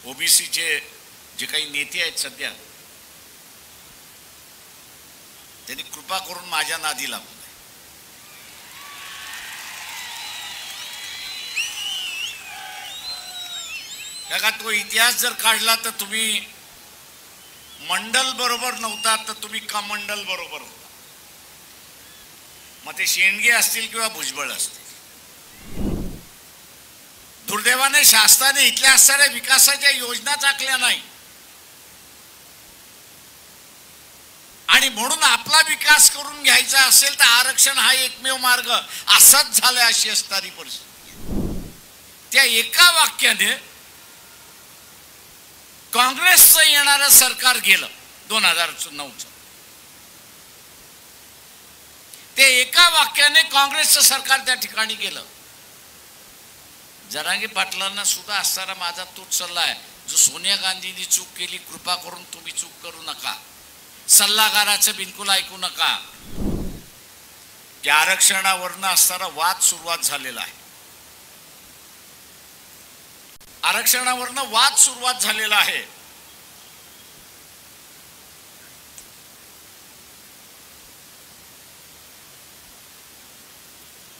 ओबीसीचे जे काही नेते आहेत सध्या त्यांनी कृपा करून माझ्या नादी लागू नये. का तो इतिहास जर काढला तर तुम्ही मंडल बरोबर नव्हता तर तुम्ही कमंडल बरोबर होता. मग ते शेंडगे असतील किंवा भुजबळ असतील. दुर्दैवाने शासनाने इथल्या असणाऱ्या विकासाच्या योजनाच आखल्या नाही आणि म्हणून आपला विकास करून घ्यायचा असेल तर आरक्षण हा एकमेव मार्ग असाच झाला अशी असणारी परिस्थिती. त्या एका वाक्याने काँग्रेसचं येणारं सरकार गेलं 2009चं. ते एका वाक्याने काँग्रेसचं सरकार त्या ठिकाणी गेलं. जरांगे पाटलांना सुद्धा असणारा माझा तोच सल्ला आहे, जो सोनिया गांधींनी चूक केली कृपा करून तुम्ही चूक करू नका. सल्लागाराचं बिलकुल ऐकू नका. त्या आरक्षणावरनं असणारा वाद सुरुवात झालेला आहे. आरक्षणावरनं वाद सुरुवात झालेला आहे.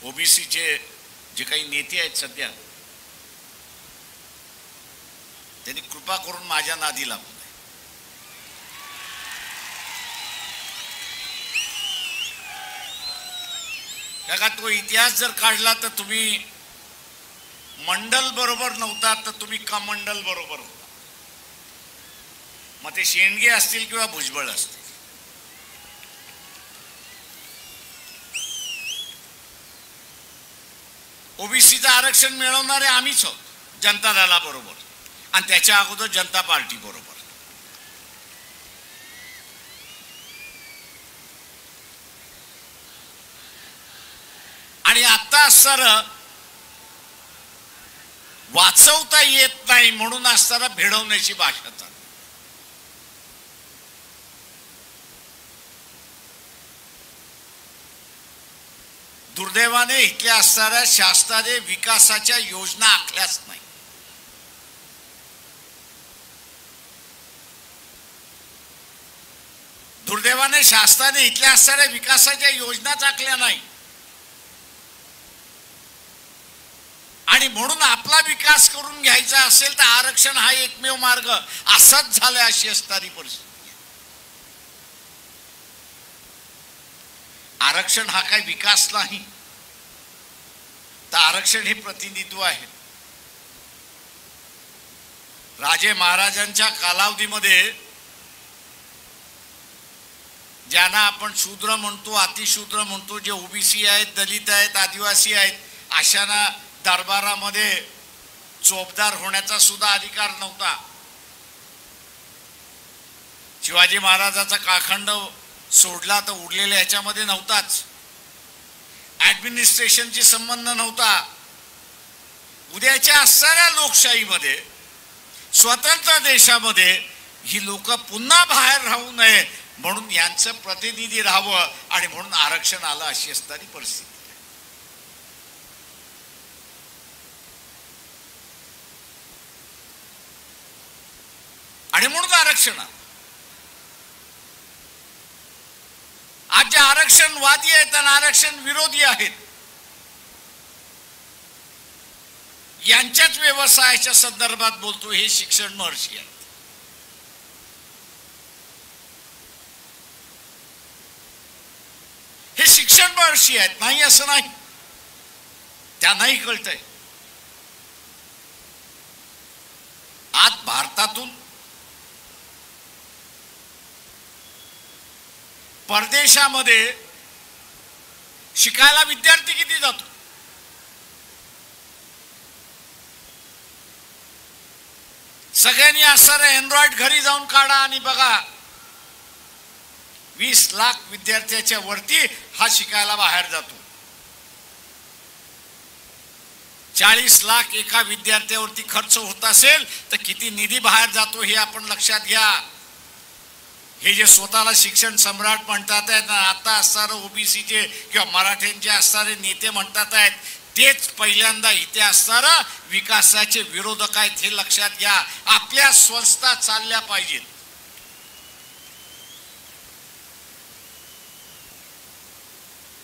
ओबीसीचे जे काही नेते आहेत सध्या त्यांनी कृपा करून माझ्या नादी लागू नये. का तो इतिहास जर काढला तर तुम्ही मंडल बरोबर नव्हता तर तुम्ही कमंडल बरोबर होता. मग ते शेंडगे असतील किंवा भुजबळ असतील. ओबीसीचं आरक्षण मिळवणारे आम्हीच आहोत, जनता दलाबरोबर आणि त्याच्या अगोदर जनता पार्टी बरोबर. आणि आता असणारं वाचवता येत नाही म्हणून असताना भेडवण्याची भाषा चालू. दुर्दैवाने इथल्या असणाऱ्या शासनाने विकासाच्या योजना आखल्याच नाही. दुर्दैवाने शासनाने इथल्या असणाऱ्या विकासाच्या योजनाच आखल्या नाही आणि म्हणून आपला विकास करून घ्यायचा असेल तर आरक्षण हा एकमेव मार्ग असाच झाला अशी असणारी परिस्थिती. आरक्षण हा काही विकास नाही तर आरक्षण हे प्रतिनिधित्व आहे. राजे महाराजांच्या कालावधीमध्ये ज्यांना आपण शूद्र म्हणतो, अतिशूद्र म्हणतो, जे ओबीसी आहेत, दलित आहेत, आदिवासी आहेत, अशांना दरबारामध्ये चोपदार होण्याचा सुद्धा अधिकार नव्हता. शिवाजी महाराजांचा काळखंड सोडला तर उरलेल्या ह्याच्यामध्ये नव्हताच. ऍडमिनिस्ट्रेशनची संबंध नव्हता. उद्याच्या असणाऱ्या लोकशाहीमध्ये, स्वतंत्र देशामध्ये ही लोक पुन्हा बाहेर राहू नये म्हणून यांचं प्रतिनिधी राहावं आणि म्हणून आरक्षण आलं अशी असणारी परिस्थिती. आणि म्हणून आरक्षण आज जे आरक्षणवादी आहेत आणि आरक्षण विरोधी आहेत यांच्याच व्यवसायाच्या संदर्भात बोलतो. हे शिक्षण महर्षी आहेत. हे शिक्षण महर्षी आहेत, नाही असं नाही. त्यांनाही कळतंय आज भारतातून परदेशामध्ये शिकायला विद्यार्थी किती जातो. सगळ्यांनी असणारे अँड्रॉइड घरी जाऊन काढा आणि बघा 20 लाख विद्यार्थ्याच्या वरती हा शिकायला बाहेर जातो. 40 लाख एका विद्यार्थ्यावरती खर्च होत असेल तर किती निधी बाहेर जातो हे आपण लक्षात घ्या. हे जे स्वतःला शिक्षण सम्राट म्हणतात आहेत, आता असणारे ओबीसीचे किंवा मराठ्यांचे असणारे नेते म्हणतात आहेत, तेच पहिल्यांदा इथे असणारा विकासाचे विरोधक आहेत हे लक्षात घ्या. आपल्या संस्था चालल्या पाहिजेत.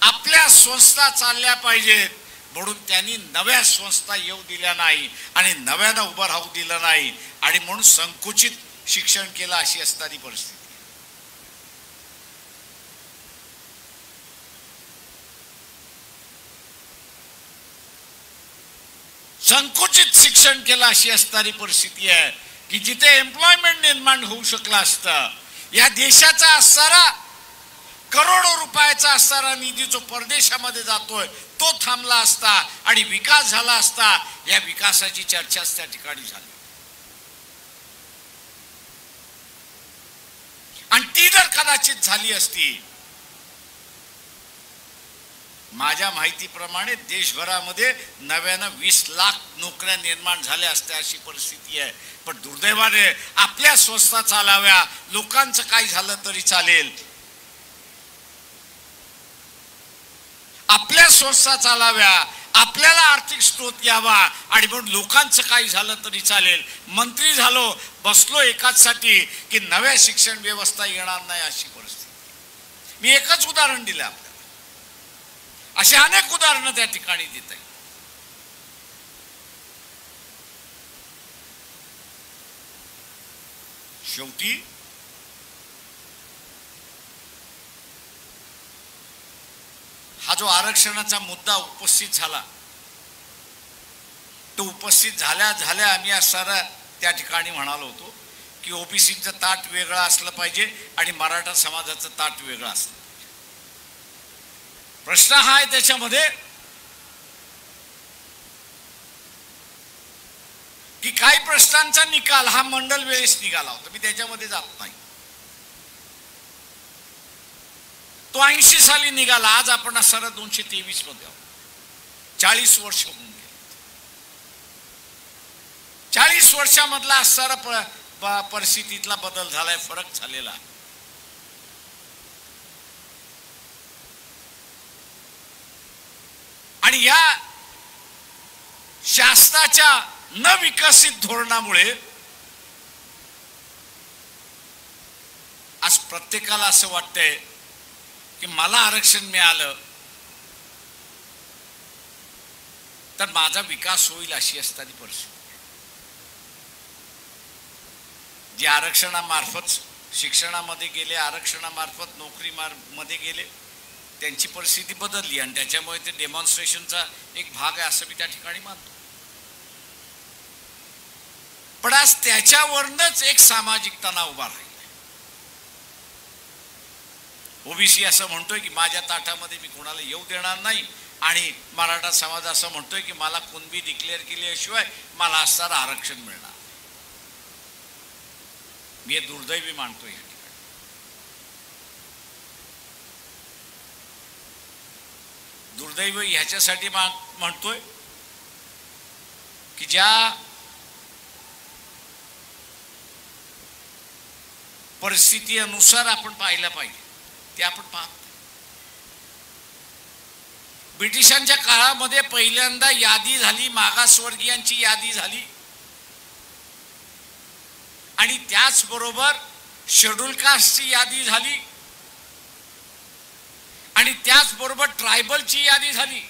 आपल्या संस्था चालल्या पाहिजेत म्हणून त्यांनी नव्या संस्था येऊ दिल्या नाही आणि नव्यानं उभं राहू दिलं नाही आणि म्हणून संकुचित शिक्षण केलं अशी असणारी परिस्थिती. संकुचित शिक्षण केलं अशी असणारी परिस्थिती आहे की जिथे एम्प्लॉयमेंट निर्माण होऊ शकलं असतं. या देशाचा असणारा करोडो रुपयाचा असणारा निधी जो परदेशामध्ये जातोय तो थांबला असता आणि विकास झाला असता. या विकासाची चर्चाच त्या ठिकाणी झाली आणि ती जर कदाचित झाली असती, माझ्या माहितीप्रमाणे देशभरामध्ये नव्यानं 20 लाख नोकऱ्या निर्माण झाल्या असत्या अशी परिस्थिती आहे. पण दुर्दैवाने आपल्या संस्था चालाव्या, लोकांचं काही झालं तरी चालेल, आपल्या संस्था चालाव्या, आपल्याला आर्थिक स्रोत यावा आणि म्हणून लोकांचं काही झालं तरी चालेल. मंत्री झालो, बसलो एकाच साठी की नव्या शिक्षण व्यवस्था येणार नाही अशी परिस्थिती. मी एकच उदाहरण दिलं आपल्याला, असे अनेक उदाहरणं त्या ठिकाणी देत आहे. शेवटी हा जो आरक्षणाचा मुद्दा उपस्थित झाला तो उपस्थित झाल्या झाल्या आम्ही असणारा त्या ठिकाणी म्हणालो होतो की ओबीसीचं ताट वेगळं असलं पाहिजे आणि मराठा समाजाचं ताट वेगळं असलं. प्रश्न हा आहे त्याच्यामध्ये की काही प्रश्नांचा निकाल हा मंडल वेळेस निघाला होता. मी त्याच्यामध्ये जात नाही. तो 80 साली निघाला. आज आपण असणारा 223 मध्ये आहोत. 40 वर्ष होऊन गेले. 40 वर्षामधला असणारा परिस्थितीतला बदल झालाय, फरक झालेला आहे. आणि या शासनाच्या न विकसित धोरणामुळे आज प्रत्येकाला असं वाटतंय की मला आरक्षण मिळालं तर माझा विकास होईल अशी असणारी परिस्थिती. जे आरक्षणामार्फत शिक्षणामध्ये गेले, आरक्षणामार्फत नोकरीमध्ये गेले, त्यांची परिस्थिती बदलली आणि त्याच्यामुळे ते डेमॉन्स्ट्रेशनचा एक भाग आहे असं मी त्या ठिकाणी मानतो. पण आज त्याच्यावरच एक सामाजिक तणाव उभा राहिला. ओबीसी असं म्हणतोय की माझ्या ताटामध्ये मी कोणाला येऊ देणार नाही आणि मराठा समाज असं म्हणतोय की मला कुणबी डिक्लेअर केल्याशिवाय मला असणारं आरक्षण मिळणार. मी हे दुर्दैवी मानतोय. या ठिकाणी दुर्दैव ह्याच्यासाठी म्हणतोय की ज्या परिस्थिती अनुसार आपण पाहिलं पाहिजे ते आपण पाहतो. ब्रिटिशांच्या काळामध्ये पहिल्यांदा यादी झाली, मागासवर्गीयांची यादी झाली आणि त्याचबरोबर शेड्यूल कास्टची यादी झाली आणि त्याचबरोबर ट्रायबलची यादी झाली.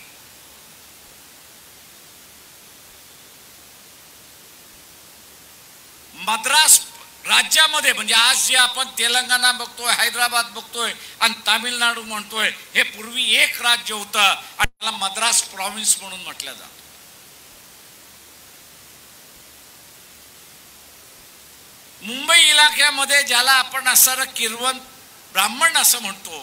मद्रास राज्यामध्ये म्हणजे आज जे आपण तेलंगणा बघतोय, हैदराबाद बघतोय आणि तामिळनाडू म्हणतोय, हे पूर्वी एक राज्य होतं आणि त्याला मद्रास प्रॉव्हिन्स म्हणून म्हटलं जातं. मुंबई इलाक्यामध्ये ज्याला आपण असणारं किरवण ब्राह्मण असं म्हणतो,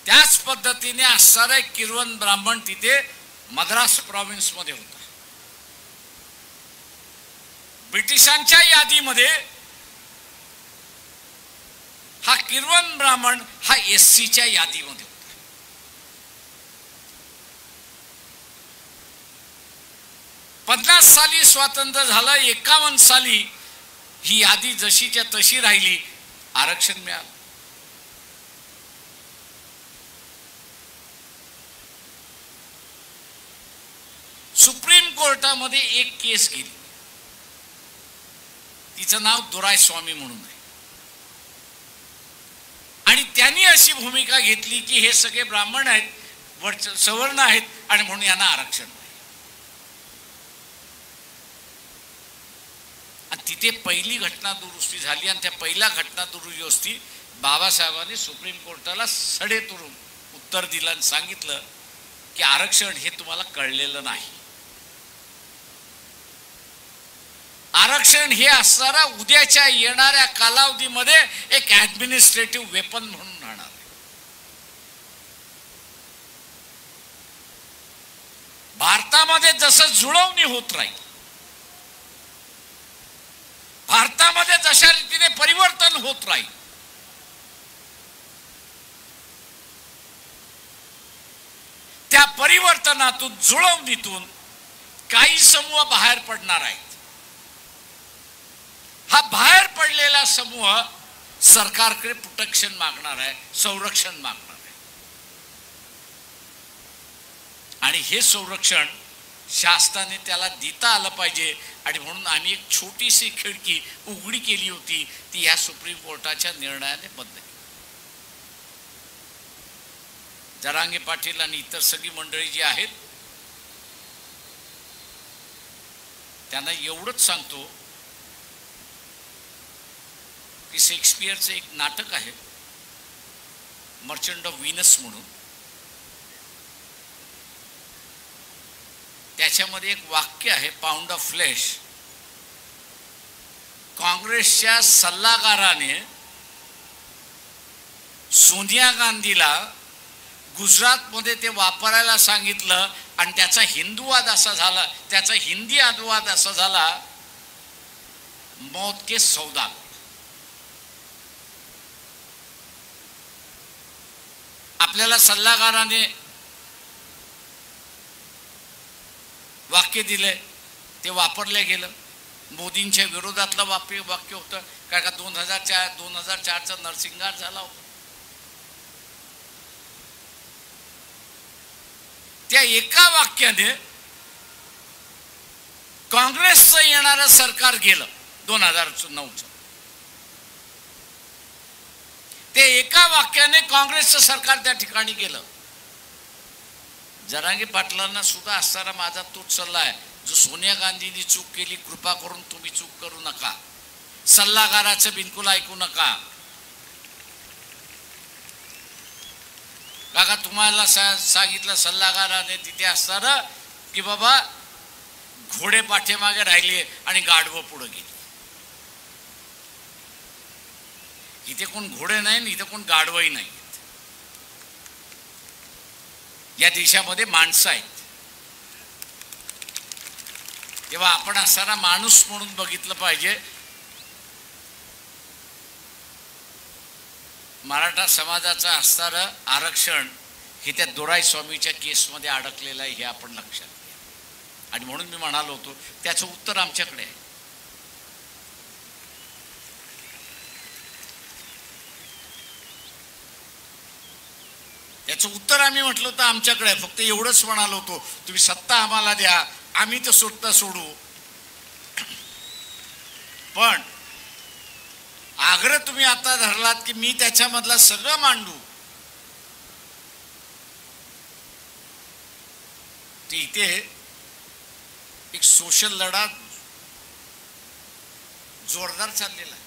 त्याच पद्धतीने असणारा किरवण ब्राह्मण तिथे मद्रास प्रॉव्हिन्स मध्ये होता. ब्रिटिशांच्या यादीमध्ये हा किरवण ब्राह्मण हा एससीच्या यादीमध्ये होता. पन्नास साली स्वातंत्र्य झालं, 51 साली ही यादी जशीच्या तशी राहिली, आरक्षण मिळालं. सुप्रीम कोर्टामध्ये एक केस गेली, तिचं नाव दोरायस्वामी म्हणून आहे, आणि त्यांनी अशी भूमिका घेतली की हे सगळे ब्राह्मण आहेत, सवर्ण आहेत, आणि म्हणून यांना आरक्षण नाही. आणि तिथे पहिली घटना दुरुस्ती झाली, आणि त्या पहिल्या घटना दुरुस्ती बाबासाहेबांनी सुप्रीम कोर्टाला सडेतोडून उत्तर दिलं आणि सांगितलं की आरक्षण हे तुम्हाला कळलेलं नाही. आरक्षण हे असणारा उद्याच्या येणाऱ्या कालावधीमध्ये एक ऍडमिनिस्ट्रेटिव्ह वेपन म्हणून राहणार आहे. भारतामध्ये जसं जुळवणी होत राहील, भारतामध्ये जशा रीतीने परिवर्तन होत राहील, त्या परिवर्तनातून जुळवणीतून काही समूह बाहेर पडणार आहेत. हा बाहेर पडलेला समूह सरकारकडे प्रोटेक्शन मागणार आहे, संरक्षण मागणार आहे, आणि हे संरक्षण शासनाने त्याला देता आलं पाहिजे. आणि म्हणून आम्ही एक छोटीशी खिडकी उघडी केली होती, ती या सुप्रीम कोर्टाच्या निर्णयाने बंद केली. जरांगे पाटील आणि इतर सगळी मंडळी जी आहेत त्यांना एवढंच सांगतो की शेक्सपियरचं एक नाटक आहे मर्चंट ऑफ व्हीनस म्हणून, त्याच्यामध्ये एक वाक्य आहे, पाऊंड ऑफ फ्लेश. काँग्रेसच्या सल्लागाराने सोनिया गांधीला गुजरातमध्ये ते वापरायला सांगितलं, आणि त्याचा हिंदूवाद असा झाला, त्याचा हिंदी अनुवाद असा झाला, मौत के सौदागर. आपल्याला सल्लागाराने वाक्य दिले, ते वापरले गेलं. मोदींच्या विरोधातलं वाक्य होतं, कारण का 2004चा नरसिंहार झाला होता. त्या एका वाक्याने काँग्रेसचं येणारं सरकार गेलं 2009चं. ते एका वाक्याने काँग्रेसचं सरकार त्या ठिकाणी गेलं. जरांगे पाटलांना सुद्धा असणारा माझा तोच सल्ला आहे, जो सोनिया गांधींनी चूक केली, कृपा करून तुम्ही चूक करू नका, सल्लागाराचं बिलकुल ऐकू नका. काका तुम्हाला सांगितलं सल्लागाराने तिथे असताना की बाबा घोडे पाठीमागे राहिले आणि गाढवं पुढे गेली. इथे कोण घोडे नाही, इथे कोण गाढवही नाही. या देशामध्ये माणसं आहेत. तेव्हा आपण असणारा माणूस म्हणून बघितलं पाहिजे. मराठा समाजाचा असणारं आरक्षण हे त्या दोराईस्वामीच्या केसमध्ये अडकलेलं आहे, हे आपण लक्षात घ्या. आणि म्हणून मी म्हणालो होतो त्याचं उत्तर आमच्याकडे आहे. याचं उत्तर आम्ही म्हटलं होतं आमच्याकडे, फक्त एवढंच म्हणालो होतो तुम्ही सत्ता आम्हाला द्या, आम्ही तर सुट्टा सोडू. पण आग्रह तुम्ही आता धरलात की मी त्याच्यामधला सगळं मांडू, ते इथे एक सोशल लढा जोरदार चाललेला आहे.